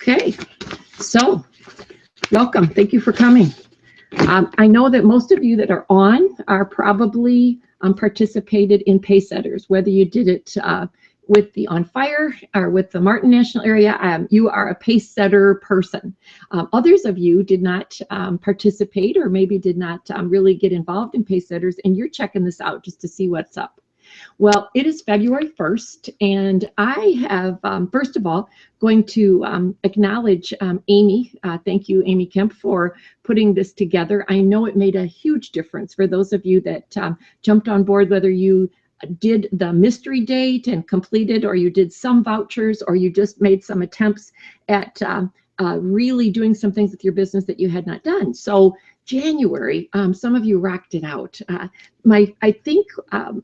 Okay, so welcome. Thank you for coming. I know that most of you that are on are probably participated in Pacesetters, whether you did it with the On Fire or with the Martin National Area. You are a Pacesetter person. Others of you did not participate or maybe did not really get involved in Pacesetters, and you're checking this out just to see what's up. Well, it is February 1st, and I have, first of all, going to acknowledge Amy. Thank you, Amy Kemp, for putting this together. I know it made a huge difference for those of you that jumped on board, whether you did the mystery date and completed, or you did some vouchers, or you just made some attempts at really doing some things with your business that you had not done. So January, some of you rocked it out. I think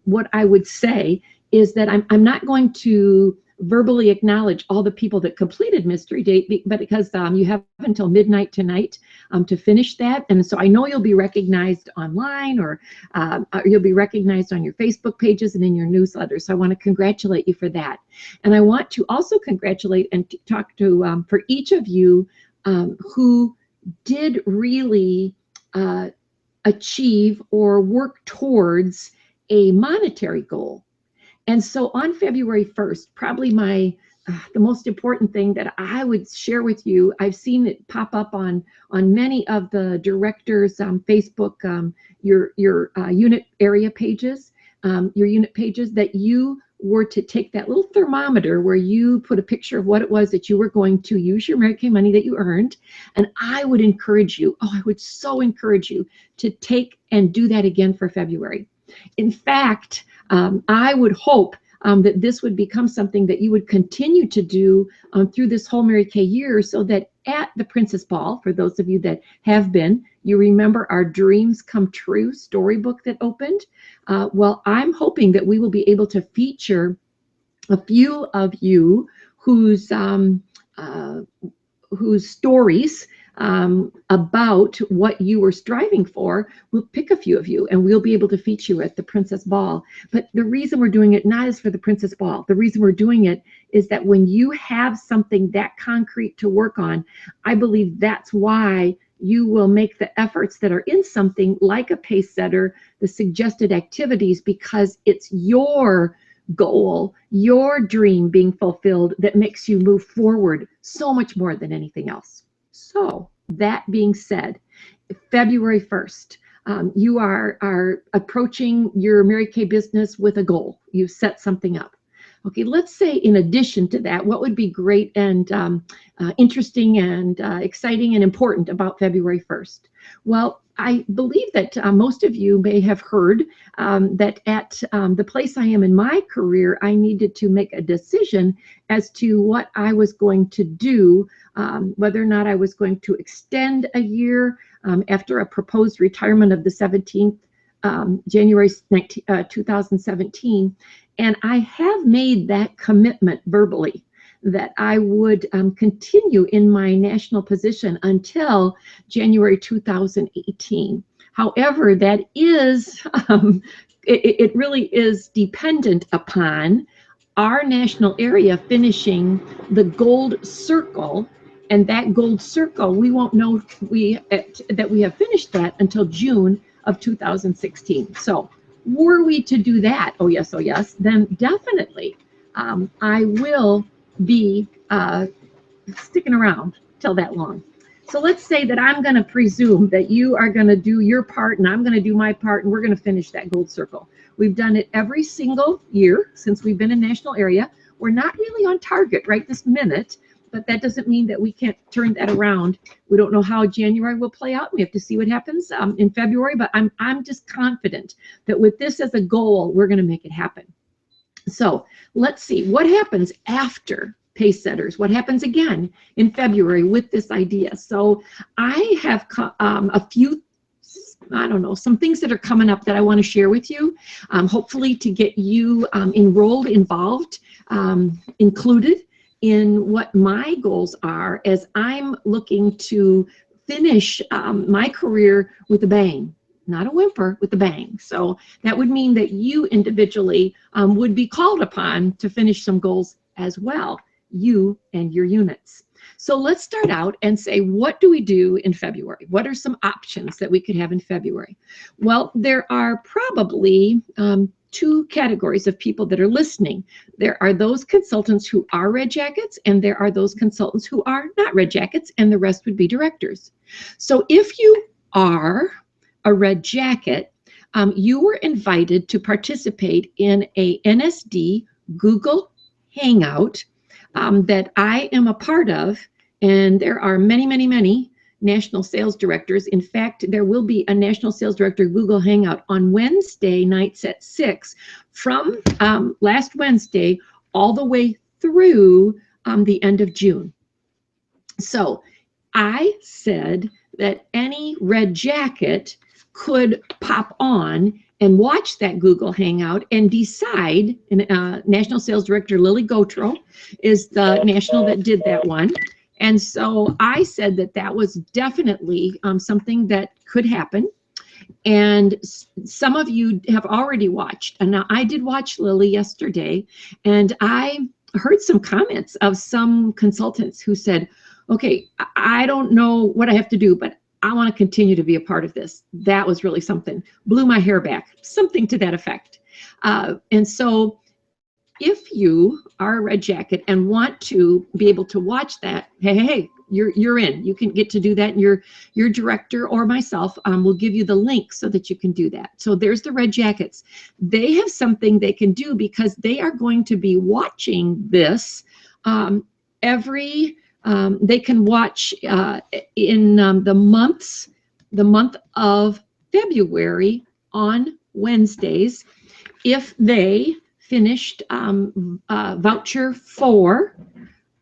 what I would say is that I'm not going to verbally acknowledge all the people that completed mystery date, but because you have until midnight tonight to finish that. And so I know you'll be recognized online, or you'll be recognized on your Facebook pages and in your newsletter. So I want to congratulate you for that. And I want to also congratulate and talk to for each of you who did really achieve or work towards a monetary goal. And so on February 1st, probably the most important thing that I would share with you, I've seen it pop up on many of the directors' Facebook, your unit area pages, your unit pages, that you were to take that little thermometer where you put a picture of what it was that you were going to use your Mary Kay money that you earned. And I would encourage you, I would so encourage you to take and do that again for February. In fact, I would hope that this would become something that you would continue to do through this whole Mary Kay year, so that at the Princess Ball, for those of you that have been, you remember our Dreams Come True storybook that opened. Well, I'm hoping that we will be able to feature a few of you whose stories about what you were striving for. We'll pick a few of you and we'll be able to feature you at the Princess Ball. But the reason we're doing it not is for the Princess Ball. The reason we're doing it is that when you have something that concrete to work on, I believe that's why you will make the efforts that are in something like a Pacesetter, the suggested activities, because it's your goal, your dream being fulfilled, that makes you move forward so much more than anything else. So that being said, February 1st, you are approaching your Mary Kay business with a goal. You've set something up. Okay, let's say in addition to that, what would be great and interesting and exciting and important about February 1st? Well, I believe that most of you may have heard that at the place I am in my career, I needed to make a decision as to what I was going to do, whether or not I was going to extend a year after a proposed retirement of the 17th, January 2017. And I have made that commitment verbally that I would continue in my national position until January 2018. However, that is, it really is dependent upon our national area finishing the gold circle. And that gold circle, we won't know that we have finished that until June of 2016. So were we to do that, oh yes, then definitely I will be sticking around till that long. So let's say that I'm going to presume that you are going to do your part and I'm going to do my part, and we're going to finish that gold circle. We've done it every single year since we've been in national area. We're not really on target right this minute, but that doesn't mean that we can't turn that around. We don't know how January will play out. We have to see what happens in February, but I'm just confident that with this as a goal, we're going to make it happen. So let's see what happens after Pacesetters. What happens again in February with this idea? So I have a few, I don't know, some things that are coming up that I want to share with you, hopefully to get you enrolled, involved, included in what my goals are as I'm looking to finish my career with a bang. Not a whimper, with a bang. So that would mean that you individually would be called upon to finish some goals as well, you and your units. So let's start out and say, what do we do in February? What are some options that we could have in February? Well, there are probably two categories of people that are listening. There are those consultants who are red jackets, and there are those consultants who are not red jackets, and the rest would be directors. So if you are a red jacket, you were invited to participate in a NSD Google Hangout that I am a part of, and there are many, many, many national sales directors. In fact, there will be a national sales director Google Hangout on Wednesday nights at 6 from last Wednesday all the way through the end of June. So I said that any red jacket could pop on and watch that Google Hangout and decide, and National Sales Director Lily Gotro is the national that did that one. And so I said that that was definitely something that could happen. And some of you have already watched. And now I did watch Lily yesterday, and I heard some comments of some consultants who said, okay, I don't know what I have to do, but I want to continue to be a part of this. That was really something. Blew my hair back, something to that effect. And so if you are a red jacket and want to be able to watch that, hey, you're in. You can get to do that. And your director or myself will give you the link so that you can do that. So there's the red jackets. They have something they can do because they are going to be watching this they can watch in the month of February on Wednesdays if they finished voucher 4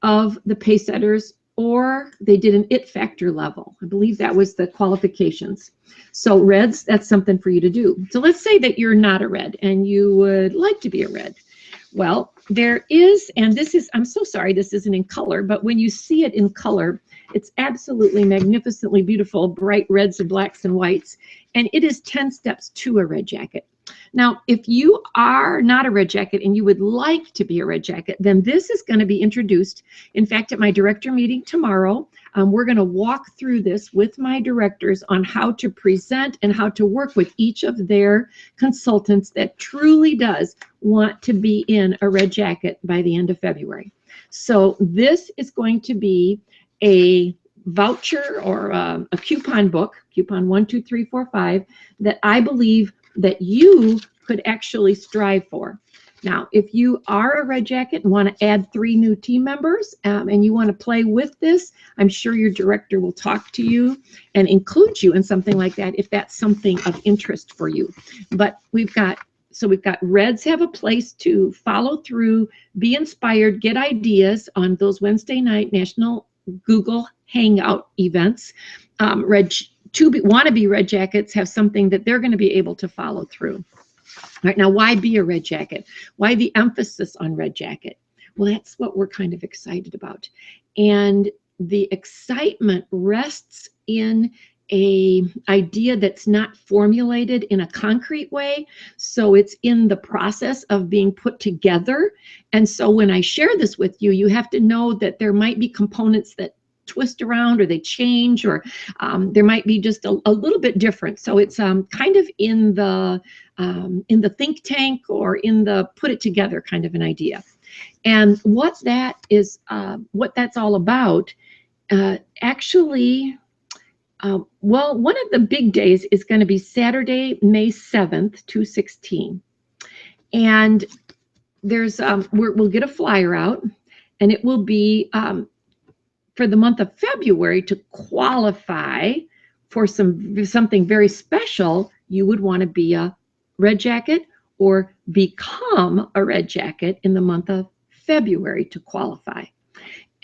of the Pacesetters, or they did an IT factor level. I believe that was the qualifications. So reds, that's something for you to do. So let's say that you're not a red and you would like to be a red. Well, there is, and this is, I'm so sorry this isn't in color, but when you see it in color, it's absolutely magnificently beautiful, bright reds and blacks and whites, and it is 10 steps to a red jacket. Now, if you are not a red jacket and you would like to be a red jacket, then this is going to be introduced. In fact, at my director meeting tomorrow, we're going to walk through this with my directors on how to present and how to work with each of their consultants that truly does want to be in a red jacket by the end of February. So this is going to be a voucher or a coupon book, coupon 1, 2, 3, 4, 5, that I believe that you could actually strive for. Now, if you are a red jacket and want to add 3 new team members and you want to play with this, I'm sure your director will talk to you and include you in something like that if that's something of interest for you. But we've got reds have a place to follow through, be inspired, get ideas on those Wednesday night National Google Hangout events. Wannabe red jackets have something that they're going to be able to follow through. All right, now why be a red jacket? Why the emphasis on red jacket? Well, that's what we're kind of excited about. And the excitement rests in a idea that's not formulated in a concrete way. So it's in the process of being put together. And so when I share this with you, you have to know that there might be components that twist around or they change, or there might be just a little bit different. So it's kind of in the think tank or in the put it together kind of an idea. And what that is, what that's all about, actually, well, one of the big days is going to be Saturday, May 7th, 2016. And there's we'll get a flyer out, and it will be for the month of February. To qualify for something very special, you would want to be a red jacket or become a red jacket in the month of February to qualify.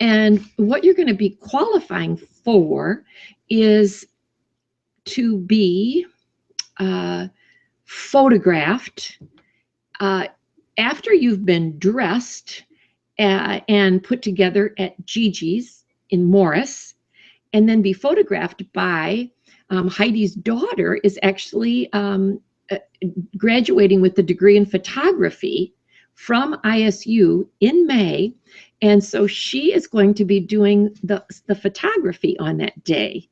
And what you're going to be qualifying for is to be photographed after you've been dressed and put together at Gigi's in Morris, and then be photographed by Heidi's daughter is actually graduating with the degree in photography from ISU in May. And so she is going to be doing the photography on that day.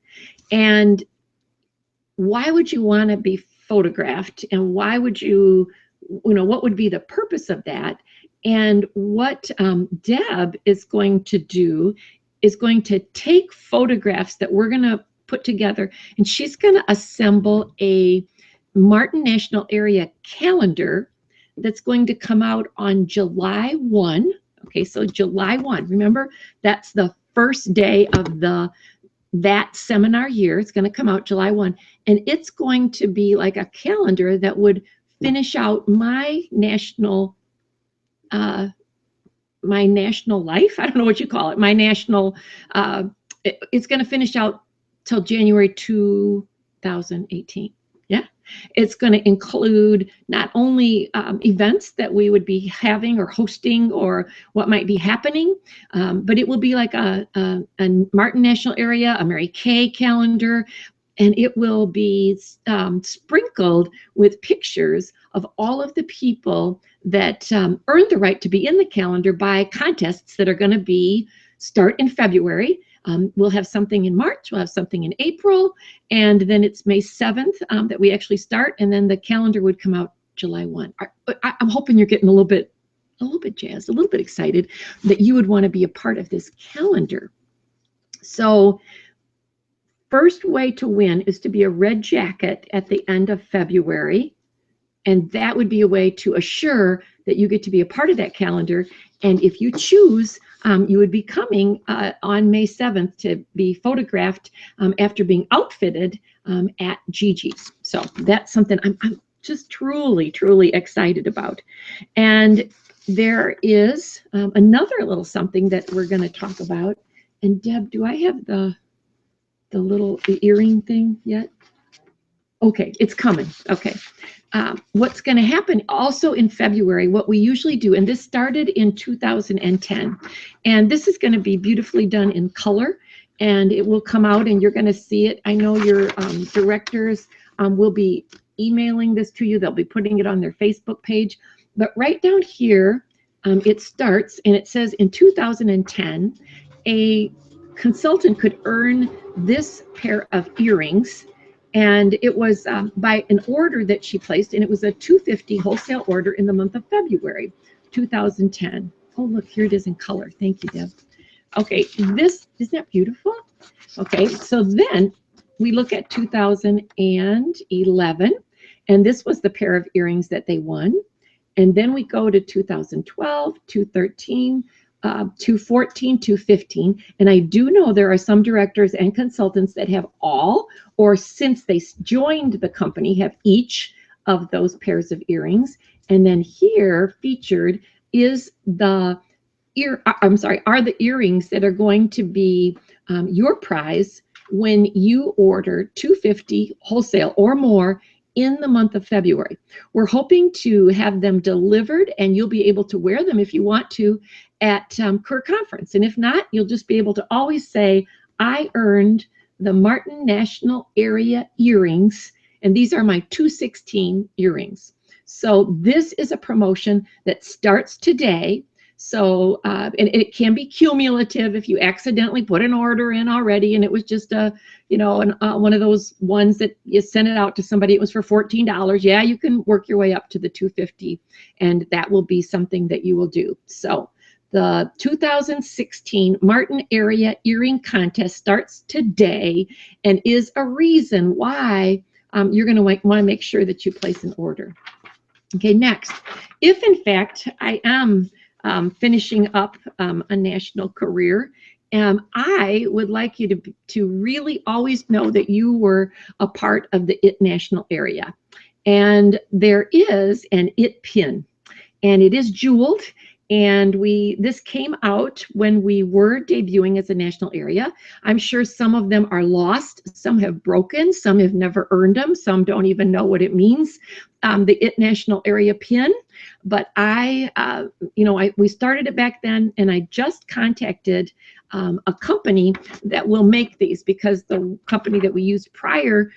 And why would you want to be photographed? And why would you know, what would be the purpose of that? And what Deb is going to do is going to take photographs that we're going to put together, and she's going to assemble a Martin National Area calendar that's going to come out on July 1. Okay, so July 1. Remember, that's the first day of that seminar year. It's going to come out July 1. And it's going to be like a calendar that would finish out my national life. I don't know what you call it. My national, it's going to finish out till January 2018. Yeah. It's going to include not only events that we would be having or hosting or what might be happening, but it will be like a Martin National Area, a Mary Kay calendar, and it will be sprinkled with pictures of all of the people that earned the right to be in the calendar by contests that are going to start in February. We'll have something in March, we'll have something in April, and then it's May 7th that we actually start, and then the calendar would come out July 1. I'm hoping you're getting a little bit jazzed, a little bit excited that you would want to be a part of this calendar. So first way to win is to be a red jacket at the end of February. And that would be a way to assure that you get to be a part of that calendar. And if you choose, you would be coming on May 7th to be photographed after being outfitted at Gigi's. So that's something I'm just truly, truly excited about. And there is another little something that we're going to talk about. And Deb, do I have the earring thing yet? Okay, it's coming. Okay. What's going to happen also in February, what we usually do, and this started in 2010, and this is going to be beautifully done in color, and it will come out and you're going to see it. I know your directors will be emailing this to you. They'll be putting it on their Facebook page. But right down here, it starts, and it says in 2010, a consultant could earn this pair of earrings. And it was by an order that she placed, and it was a $250 wholesale order in the month of February, 2010. Oh, look, here it is in color. Thank you, Deb. Okay, isn't that beautiful? Okay, so then we look at 2011, and this was the pair of earrings that they won. And then we go to 2012, 2013, 2014, 2015, and I do know there are some directors and consultants that have all, or since they joined the company, have each of those pairs of earrings. And then here featured is are the earrings that are going to be your prize when you order $250 wholesale or more in the month of February. We're hoping to have them delivered, and you'll be able to wear them if you want to at Career Conference. And if not, you'll just be able to always say, I earned the Martin National Area earrings, and these are my 216 earrings. So this is a promotion that starts today. So, and it can be cumulative if you accidentally put an order in already and it was just one of those ones that you sent it out to somebody, it was for $14. Yeah, you can work your way up to the $250, and that will be something that you will do. So the 2016 Martin Area Earring Contest starts today and is a reason why you're going to want to make sure that you place an order. Okay, next, if in fact I am finishing up a national career, I would like you to really always know that you were a part of the IT National Area. And there is an IT pin, and it is jeweled. And this came out when we were debuting as a national area. I'm sure some of them are lost, some have broken, some have never earned them, some don't even know what it means, the IT National Area pin. But we started it back then, and I just contacted a company that will make these, because the company that we used prior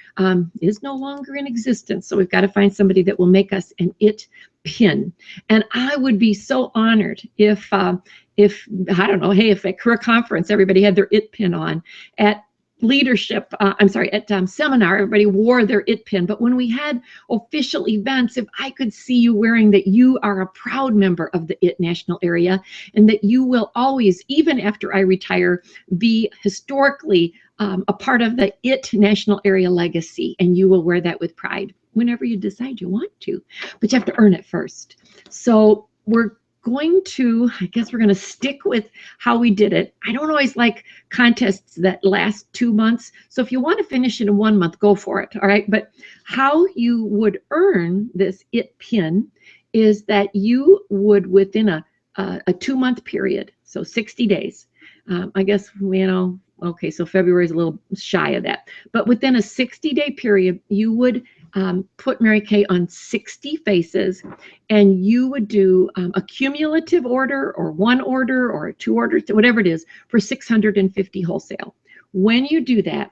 is no longer in existence. So we've got to find somebody that will make us an IT pin. And I would be so honored if I don't know, hey, if at career conference everybody had their IT pin on, at leadership, at seminar, everybody wore their IT pin. But when we had official events, if I could see you wearing that, you are a proud member of the IT national area, and that you will always, even after I retire, be historically a part of the IT national area legacy, and you will wear that with pride whenever you decide you want to, but you have to earn it first. So we're going to, I guess we're going to stick with how we did it. I don't always like contests that last 2 months. So if you want to finish it in 1 month, go for it. All right. But how you would earn this IT pin is that you would, within a 2-month period, so 60 days, I guess, okay, so February is a little shy of that. But within a 60-day period, you would put Mary Kay on 60 faces, and you would do a cumulative order, or 1 order, or 2 orders, whatever it is, for $650 wholesale. When you do that,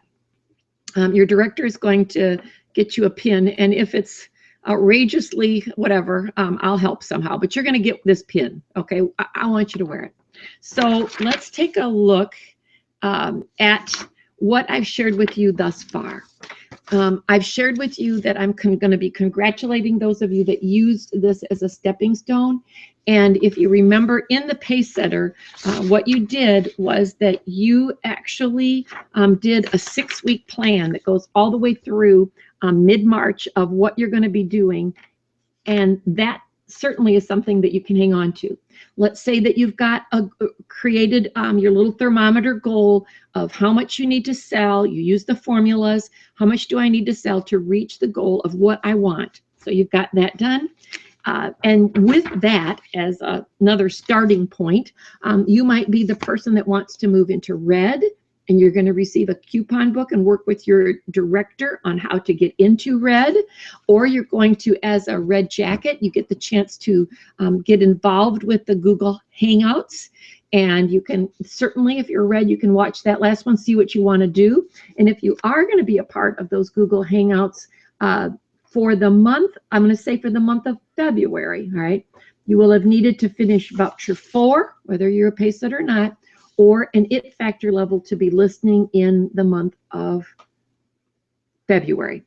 your director is going to get you a pin, and if it's outrageously whatever, I'll help somehow, but you're going to get this pin. Okay, I want you to wear it. So let's take a look at what I've shared with you thus far. I've shared with you that I'm going to be congratulating those of you that used this as a stepping stone. And if you remember in the Pacesetter, what you did was that you actually did a 6-week plan that goes all the way through mid-March of what you're going to be doing. And that certainly is something that you can hang on to. Let's say that you've got created your little thermometer goal of how much you need to sell. You use the formulas. How much do I need to sell to reach the goal of what I want? So you've got that done. And with that as another starting point, you might be the person that wants to move into red, and you're going to receive a coupon book and work with your director on how to get into red. Or you're going to, as a red jacket, you get the chance to get involved with the Google Hangouts. And you can certainly, if you're red, you can watch that last one, see what you want to do. And if you are going to be a part of those Google Hangouts for the month, I'm going to say for the month of February, all right, you will have needed to finish voucher 4, whether you're a Pacesetter or not, or an IT factor level to be listening in the month of February.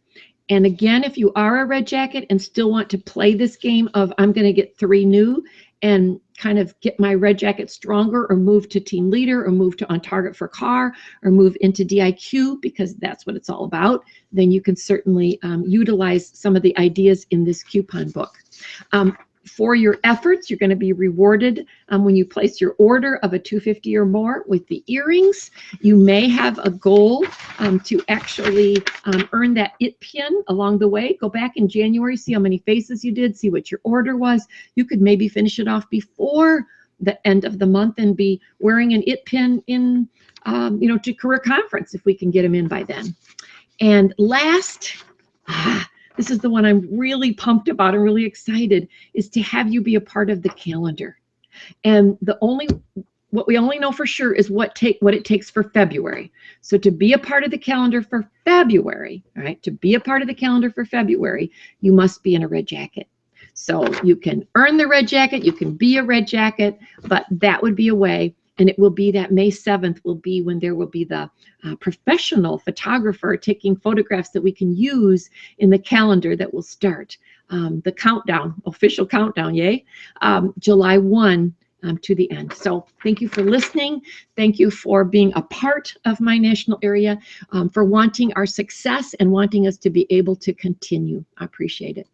And again, if you are a red jacket and still want to play this game of I'm going to get 3 new and kind of get my red jacket stronger, or move to team leader, or move to on target for car, or move into DIQ, because that's what it's all about, then you can certainly utilize some of the ideas in this coupon book. For your efforts, you're going to be rewarded when you place your order of a $250 or more with the earrings. You may have a goal to actually earn that IT pin along the way. Go back in January, see how many faces you did, see what your order was. You could maybe finish it off before the end of the month and be wearing an IT pin in, to career conference if we can get them in by then. And last, this is the one I'm really pumped about and really excited, is to have you be a part of the calendar. And what we only know for sure is what it takes for February. So to be a part of the calendar for February, all right, to be a part of the calendar for February, you must be in a red jacket. So you can earn the red jacket, you can be a red jacket, but that would be a way. And it will be that May 7th will be when there will be the professional photographer taking photographs that we can use in the calendar that will start the countdown, official countdown, yay, July 1 to the end. So thank you for listening. Thank you for being a part of my national area, for wanting our success and wanting us to be able to continue. I appreciate it.